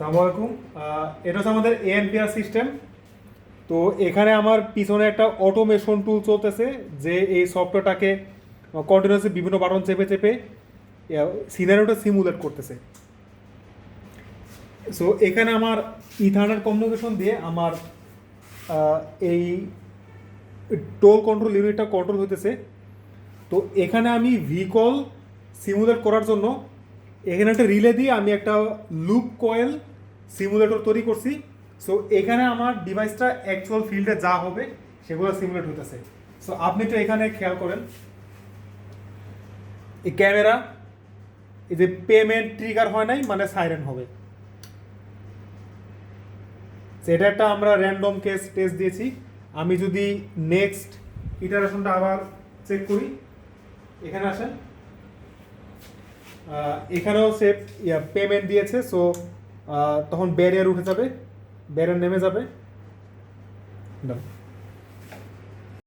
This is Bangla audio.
আসসালামু আলাইকুম। এটা হচ্ছে আমাদের এএনপিআর সিস্টেম। তো এখানে আমার পিছনে একটা অটোমেশন টুল চলতেছে, যে এই সফটওয়্যারটাকে কন্টিনিউয়াসলি বিভিন্ন বাটন চেপে চেপে সিনারিওটা সিমুলেট করতেছে। সো এখানে আমার ইথারনেট কমিউনিকেশন দিয়ে আমার এই টোল কন্ট্রোল ইউনিটটা কন্ট্রোল হইতেছে। তো এখানে আমি ভিকল সিমুলেট করার জন্য এখানে একটা রিলে দিয়ে আমি একটা লুপ কয়েল সিমুলেটর তৈরি করছি। সো এখানে আমার ডিভাইসটা অ্যাকচুয়াল ফিল্ডে যা হবে সেগুলো সিমুলেট হইতেছে। সো আপনি তো এখানে খেয়াল করেন, এই ক্যামেরা, এই যে পেমেন্ট ট্রিগার হয় নাই মানে সাইরেন হবে। সেটা একটা আমরা র্যান্ডম কেস টেস্ট দিয়েছি। আমি যদি নেক্সট ইটারেশনটা আবার চেক করি, এখানে আসেন, এখানেও সে পেমেন্ট দিয়েছে। সো তখন ব্যারিয়ার উঠে যাবে, ব্যারিয়ার নেমে যাবে।